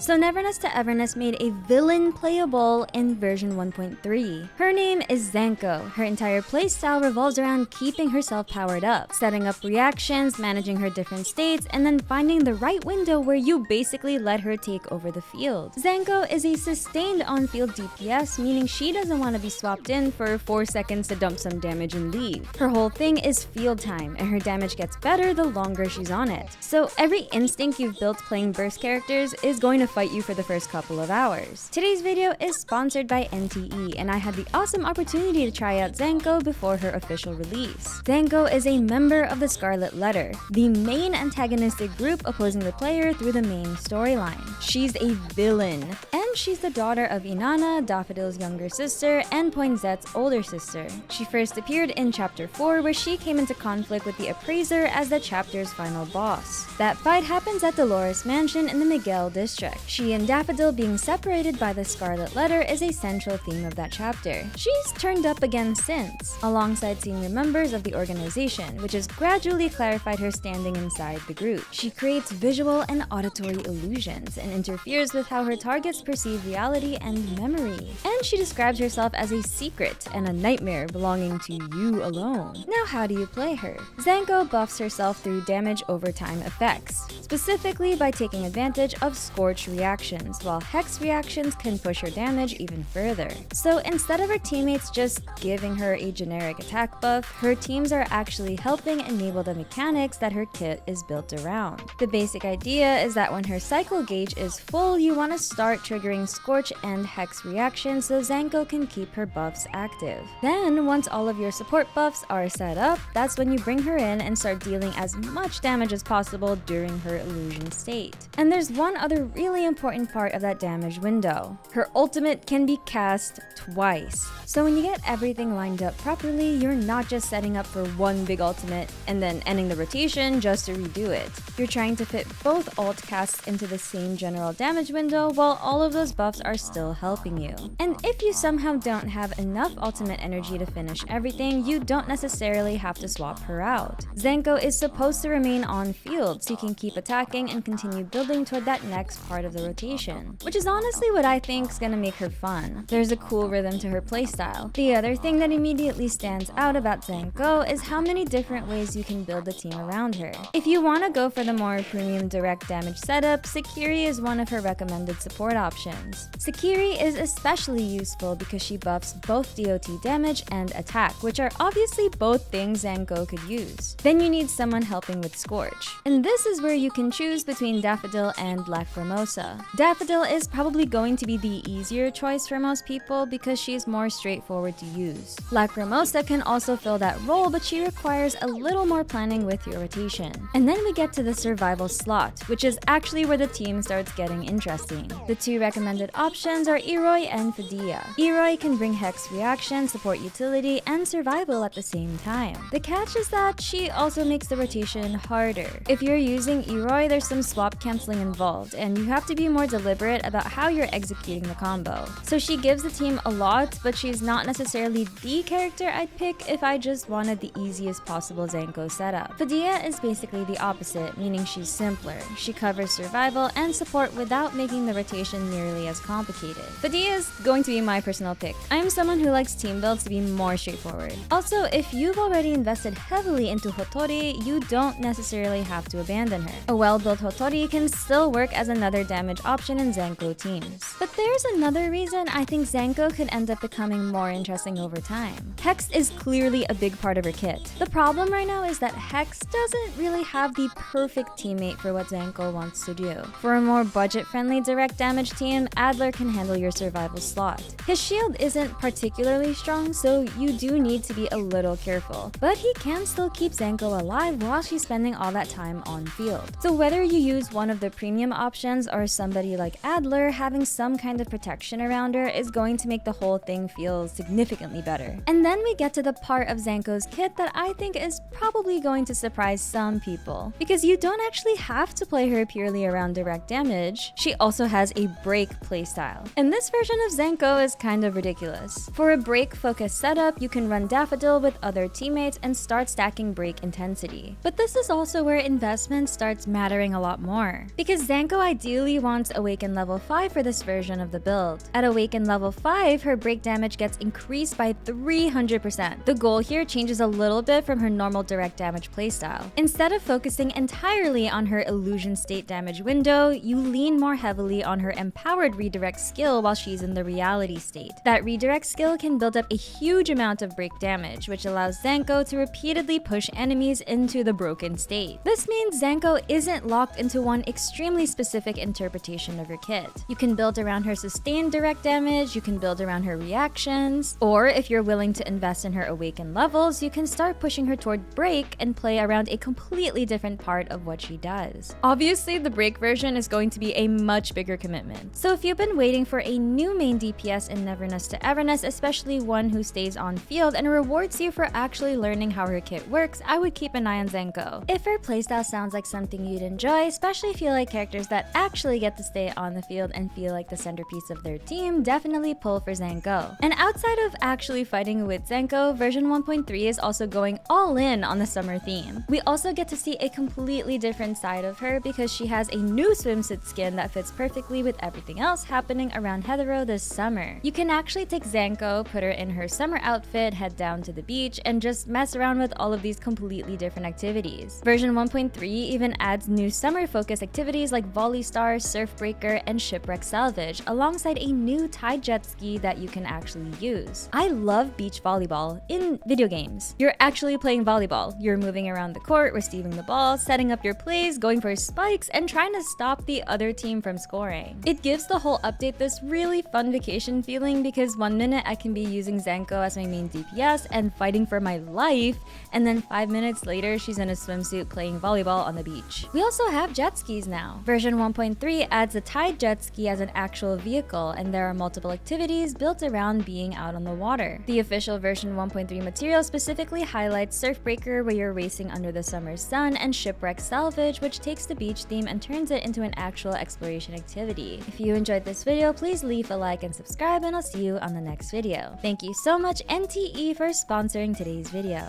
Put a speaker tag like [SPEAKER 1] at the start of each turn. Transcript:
[SPEAKER 1] So Neverness to Everness made a villain playable in version 1.3. Her name is Zankou. Her entire playstyle revolves around keeping herself powered up, setting up reactions, managing her different states, and then finding the right window where you basically let her take over the field. Zankou is a sustained on-field DPS, meaning she doesn't want to be swapped in for 4 seconds to dump some damage and leave. Her whole thing is field time, and her damage gets better the longer she's on it. So every instinct you've built playing burst characters is going to fight you for the first couple of hours. Today's video is sponsored by NTE, and I had the awesome opportunity to try out Zankou before her official release. Zankou is a member of the Scarlet Letter, the main antagonistic group opposing the player through the main storyline. She's a villain, and she's the daughter of Inanna, Daffodil's younger sister, and Poinsette's older sister. She first appeared in Chapter 4, where she came into conflict with the Appraiser as the chapter's final boss. That fight happens at Dolores Mansion in the Miguel district. She and Daffodil being separated by the Scarlet Letter is a central theme of that chapter. She's turned up again since, alongside senior members of the organization, which has gradually clarified her standing inside the group. She creates visual and auditory illusions and interferes with how her targets perceive reality and memory. And she describes herself as a secret and a nightmare belonging to you alone. Now, how do you play her? Zankou buffs herself through damage over time effects, specifically by taking advantage of Scorch reactions, while Hex reactions can push her damage even further. So instead of her teammates just giving her a generic attack buff, her teams are actually helping enable the mechanics that her kit is built around. The basic idea is that when her cycle gauge is full, you want to start triggering Scorch and Hex reactions so Zankou can keep her buffs active. Then, once all of your support buffs are set up, that's when you bring her in and start dealing as much damage as possible during her illusion state. And there's one other really important part of that damage window. Her ultimate can be cast twice. So when you get everything lined up properly, you're not just setting up for one big ultimate and then ending the rotation just to redo it. You're trying to fit both ult casts into the same general damage window while all of those buffs are still helping you. And if you somehow don't have enough ultimate energy to finish everything, you don't necessarily have to swap her out. Zankou is supposed to remain on field so you can keep attacking and continue building toward that next part of the rotation, which is honestly what I think is gonna make her fun. There's a cool rhythm to her playstyle. The other thing that immediately stands out about Zankou is how many different ways you can build a team around her. If you want to go for the more premium direct damage setup, Sakiri is one of her recommended support options. Sakiri is especially useful because she buffs both DOT damage and attack, which are obviously both things Zankou could use. Then you need someone helping with Scorch. And this is where you can choose between Daffodil and Lacrimosa. Daffodil is probably going to be the easier choice for most people because she's more straightforward to use. Lacrimosa can also fill that role, but she requires a little more planning with your rotation. And then we get to the survival slot, which is actually where the team starts getting interesting. The two recommended options are Eroi and Fedea. Eroi can bring Hex reaction, support utility, and survival at the same time. The catch is that she also makes the rotation harder. If you're using Eroi, there's some swap canceling involved, and you have to be more deliberate about how you're executing the combo. So she gives the team a lot, but she's not necessarily the character I'd pick if I just wanted the easiest possible Zankou setup. Fedea is basically the opposite, meaning she's simpler. She covers survival and support without making the rotation nearly as complicated. Fedea is going to be my personal pick. I'm someone who likes team builds to be more straightforward. Also, if you've already invested heavily into Hotori, you don't necessarily have to abandon her. A well-built Hotori can still work as another damage option in Zankou teams. But there's another reason I think Zankou could end up becoming more interesting over time. Hex is clearly a big part of her kit. The problem right now is that Hex doesn't really have the perfect teammate for what Zankou wants to do. For a more budget-friendly direct damage team, Adler can handle your survival slot. His shield isn't particularly strong, so you do need to be a little careful, but he can still keep Zankou alive while she's spending all that time on field. So whether you use one of the premium options or somebody like Adler, having some kind of protection around her is going to make the whole thing feel significantly better. And then we get to the part of Zankou's kit that I think is probably going to surprise some people, because you don't actually have to play her purely around direct damage. She also has a break break playstyle. And this version of Zankou is kind of ridiculous. For a break-focused setup, you can run Daffodil with other teammates and start stacking break intensity. But this is also where investment starts mattering a lot more, because Zankou ideally wants Awaken level 5 for this version of the build. At Awaken level 5, her break damage gets increased by 300%. The goal here changes a little bit from her normal direct damage playstyle. Instead of focusing entirely on her illusion state damage window, you lean more heavily on her empowered redirect skill while she's in the reality state. That redirect skill can build up a huge amount of break damage, which allows Zankou to repeatedly push enemies into the broken state. This means Zankou isn't locked into one extremely specific interpretation of your kit. You can build around her sustained direct damage, you can build around her reactions, or if you're willing to invest in her Awaken levels, you can start pushing her toward break and play around a completely different part of what she does. Obviously, the break version is going to be a much bigger commitment. So if you've been waiting for a new main DPS in Neverness to Everness, especially one who stays on field and rewards you for actually learning how her kit works, I would keep an eye on Zankou. If her playstyle sounds like something you'd enjoy, especially if you like characters that actually get to stay on the field and feel like the centerpiece of their team, definitely pull for Zankou. And outside of actually fighting with Zankou, version 1.3 is also going all in on the summer theme. We also get to see a completely different side of her because she has a new swimsuit skin that fits perfectly with everything else happening around Heathrow this summer. You can actually take Zankou, put her in her summer outfit, head down to the beach, and just mess around with all of these completely different activities. Version 1.3 even adds new summer-focused activities like Volley Star, Surf Breaker, and Shipwreck Salvage, alongside a new Tide jet ski that you can actually use. I love beach volleyball in video games. You're actually playing volleyball. You're moving around the court, receiving the ball, setting up your plays, going for spikes, and trying to stop the other team from scoring. It gives the whole update this really fun vacation feeling because 1 minute I can be using Zankou as my main DPS and fighting for my life, and then 5 minutes later she's in a swimsuit playing volleyball on the beach. We also have jet skis now. Version 1.3 adds a Tide jet ski as an actual vehicle, and there are multiple activities built around being out on the water. The official version 1.3 material specifically highlights Surf Breaker, where you're racing under the summer sun, and Shipwreck Salvage, which takes the beach theme and turns it into an actual exploration activity. If you enjoyed this video, please leave a like and subscribe, and I'll see you on the next video. Thank you so much NTE for sponsoring today's video.